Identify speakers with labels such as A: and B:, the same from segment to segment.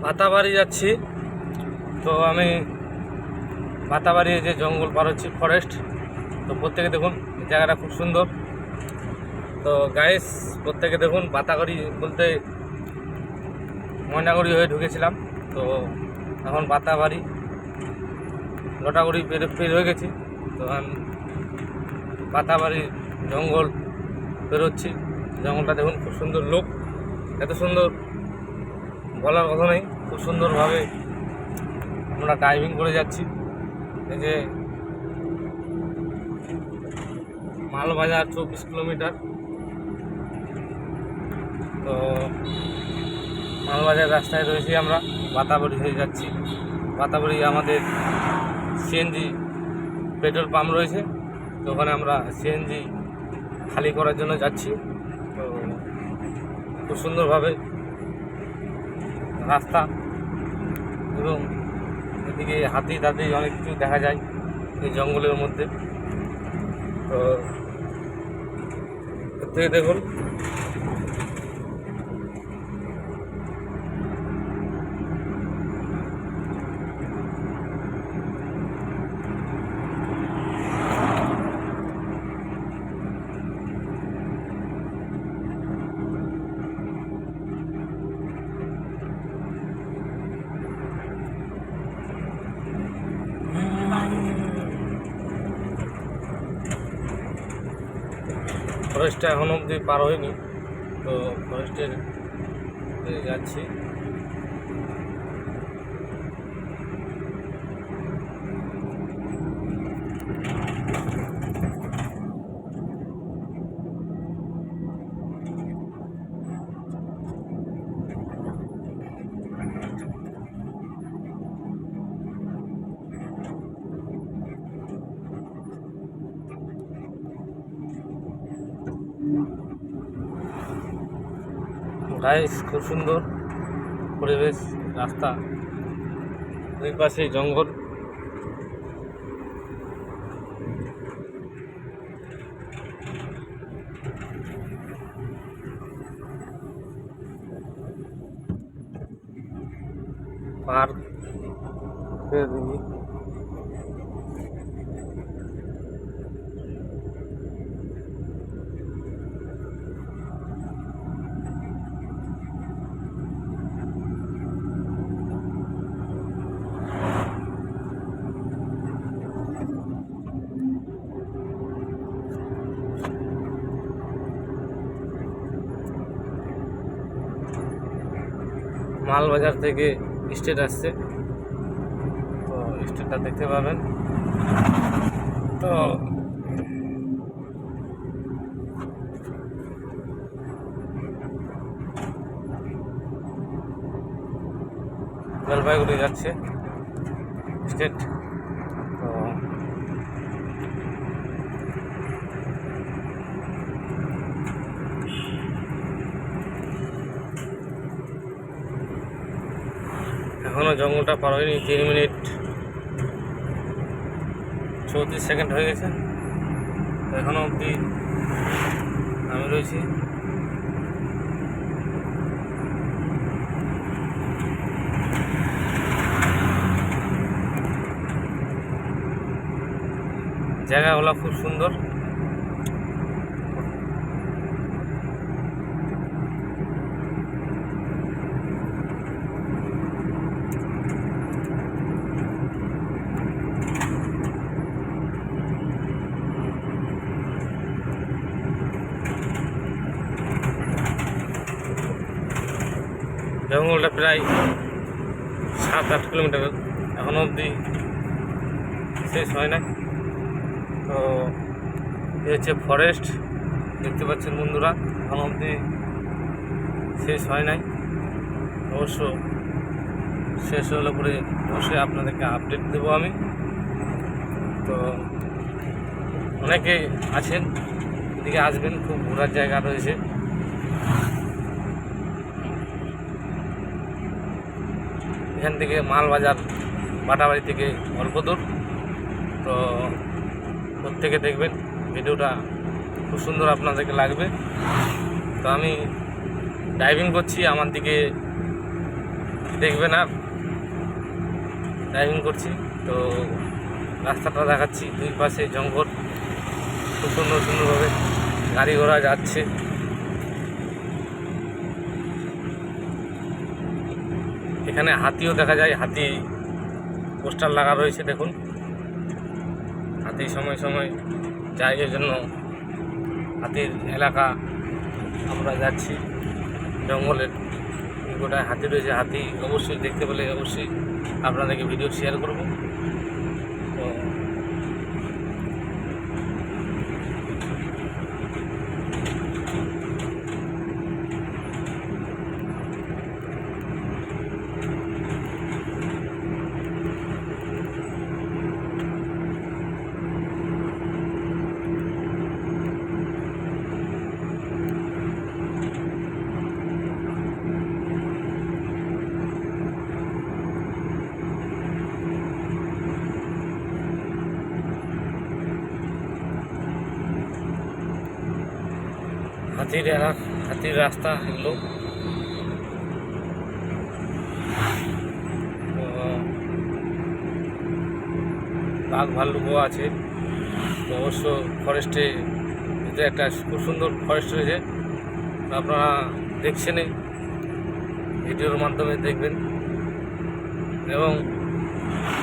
A: বাতাবাড়ি যাচ্ছি। তো আমি বাতাবাড়ি যে জঙ্গল পার হচ্ছি, ফরেস্ট। তো প্রত্যেকে দেখুন জায়গাটা খুব সুন্দর। তো গাইস প্রত্যেকে দেখুন, বাতাবাড়ি বলতে ময়নাগুড়ি হয়ে ঢুকেছিলাম। তো এখন বাতাবাড়ি লটাগুড়ি পের হয়ে গেছি। তো আমি বাতাবাড়ি জঙ্গল বেরোচ্ছি। জঙ্গলটা দেখুন, খুব সুন্দর লোক, এত সুন্দর বলার কথা নেই। খুব সুন্দরভাবে আমরা ড্রাইভিং করে যাচ্ছি। এই যে মালবাজার 24 কিলোমিটার। তো মালবাজার রাস্তায় রয়েছি আমরা, বাতাবাড়ি হয়ে যাচ্ছি। বাতাবাড়ি আমাদের সিএনজি পেট্রোল পাম্প রয়েছে, তো ওখানে আমরা সিএনজি খালি করার জন্য যাচ্ছি। তো খুব সুন্দরভাবে রাস্তা, এবং এদিকে হাতি টাতি অনেক কিছু দেখা যায় এই জঙ্গলের মধ্যে। তো এর থেকে দেখুন ফরেস্টটা এখন অবধি পার হয়নি। তো ফরেস্টের যাচ্ছি। গাইস খুব সুন্দর পরিবেশ, রাস্তা, দুই পাশে জঙ্গল। পার্ক মালবাজার থেকে স্টেট আসছে। তো স্টেটটা দেখতে পাবেন। তো জলপাইগুড়ি যাচ্ছে স্টেট। তো এখনও জঙ্গলটা পার হয়নি, 3 মিনিট 34 সেকেন্ড হয়ে গেছে। তো এখনও অবধি আমি রয়েছি। জায়গাগুলো খুব সুন্দর। জঙ্গলটা প্রায় 7-8 কিলোমিটার, এখনো অবধি শেষ হয় না। তো এই হচ্ছে ফরেস্ট, দেখতে পাচ্ছেন বন্ধুরা, এখনো অবধি শেষ হয় নাই। অবশ্য শেষ হলে পরে অবশ্যই আপনাদেরকে আপডেট দেবো আমি। তো অনেকে আছেন, এদিকে আসবেন, খুব ঘোরার জায়গা রয়েছে। এখান থেকে মালবাজার বাটাবাড়ি থেকে অল্প দূর। তো প্রত্যেকে দেখবেন ভিডিওটা, খুব সুন্দর আপনাদেরকে লাগবে। তো আমি ড্রাইভিং করছি, আমার দিকে দেখবেন। আর ড্রাইভিং করছি তো রাস্তাটা দেখাচ্ছি, দুই পাশে জঙ্গল, খুব সুন্দরভাবে গাড়ি ঘোড়া যাচ্ছে। এখানে হাতিও দেখা যায়, হাতি পোস্টার লাগা রয়েছে দেখুন। হাতি সময় যায়, এই জন্য হাতির এলাকা আমরা যাচ্ছি। জঙ্গলের গোটায় হাতি রয়েছে, হাতি অবশ্যই দেখতে পেলে অবশ্যই আপনাদেরকে ভিডিও শেয়ার করব। তো হাতির রাস্তা এগুলো। বাঘ ভাল্লুকও আছে। তো অবশ্য ফরেস্টে একটা খুব সুন্দর ফরেস্ট রয়েছে, আপনারা দেখছেনই, ভিডিওর মাধ্যমে দেখবেন। এবং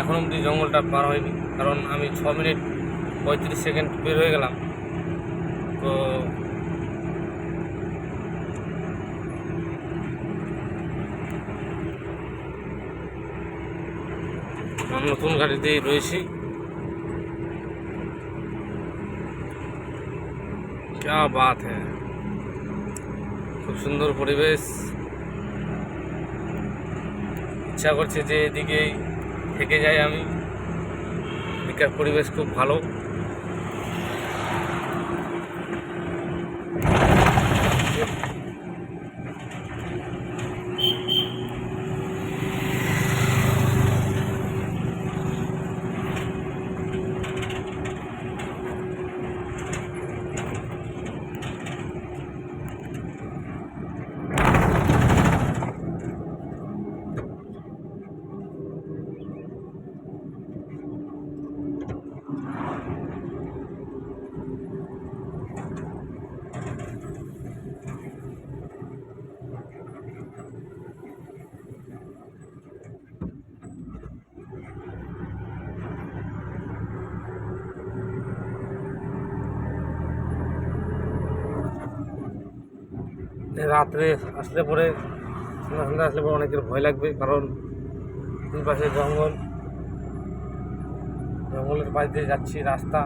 A: এখন অবধি জঙ্গলটা পার হয়নি, কারণ আমি 6 মিনিট 35 সেকেন্ড বের হয়ে গেলাম। তো নতুন গাড়িতেই রয়েছি। क्या बात है, খুব সুন্দর পরিবেশ। ইচ্ছা করছে যে এদিকেই থেকে যাই আমি, এদিকের পরিবেশ খুব ভালো। রাত্রে আসলে পরে, সন্ধ্যা আসলে পরে অনেকের ভয় লাগবে, কারণ দুই পাশে জঙ্গলের পাশ দিয়ে যাচ্ছি। রাস্তা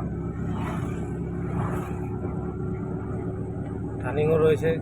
A: টার্নিংও রয়েছে।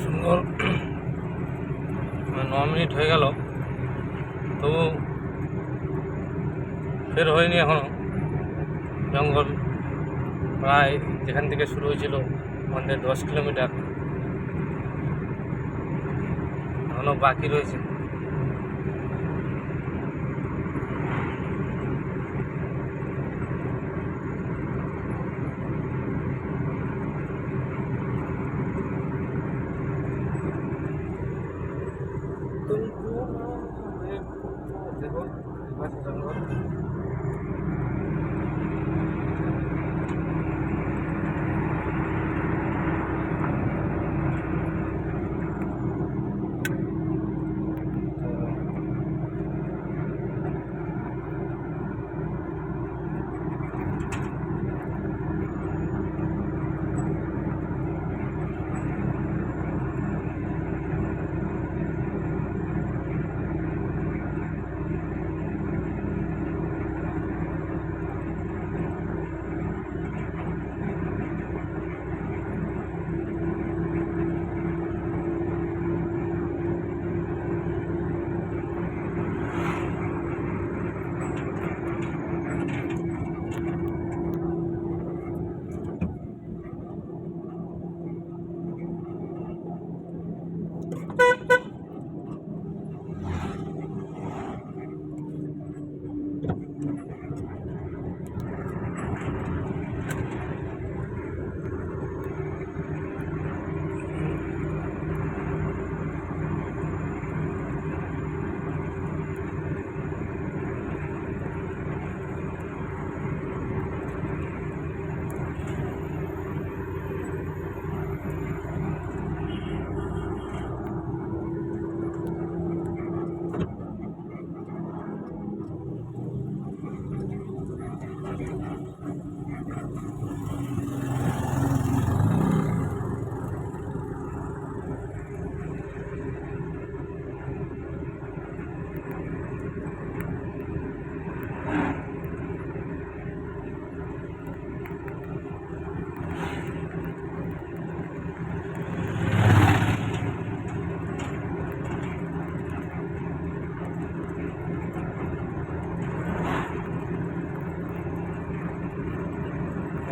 A: সুন্দর। 9 মিনিট হয়ে গেল, তবু ফের হয়নি এখনো। জঙ্গল প্রায় যেখান থেকে শুরু হয়েছিল আমাদের 10 কিলোমিটার এখনো বাকি রয়েছে। দেখুন জঙ্গল।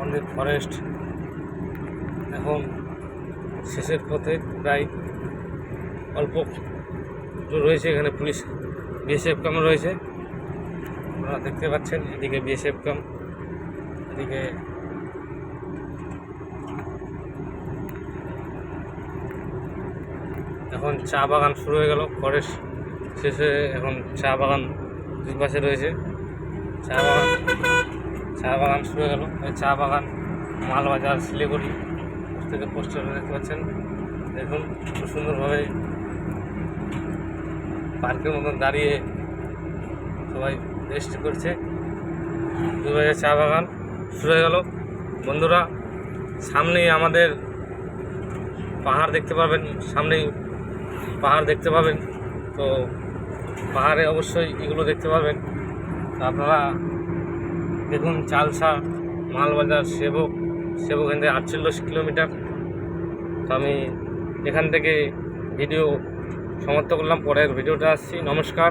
A: আমাদের ফরেস্ট এখন শেষের পথে, প্রায় অল্প রয়েছে। এখানে পুলিশ বিএসএফ ক্যাম্প রয়েছে, আপনারা দেখতে পাচ্ছেন। এদিকে বিএসএফ ক্যাম্প, এদিকে এখন চা বাগান শুরু হয়ে গেল। ফরেস্ট শেষে এখন চা বাগান দুই পাশে রয়েছে। চা বাগান শুরু হয়ে গেল। চা বাগান মালবাজার শিলিগুড়ি থেকে পোস্টার দেখতে পাচ্ছেন। দেখুন খুব সুন্দরভাবে পার্কের মতন দাঁড়িয়ে সবাই রেস্ট করছে। দুই চা বাগান শুরু হয়ে গেল। বন্ধুরা, সামনেই আমাদের পাহাড় দেখতে পাবেন, সামনেই পাহাড় দেখতে পাবেন। তো পাহাড়ে অবশ্যই এগুলো দেখতে পাবেন। তো আপনারা দেখুন, চালসা মালবাজার সেবক এখান থেকে 48 কিলোমিটার। তো আমি এখান থেকে ভিডিও সমাপ্ত করলাম, পরের ভিডিওটা আসছি। নমস্কার।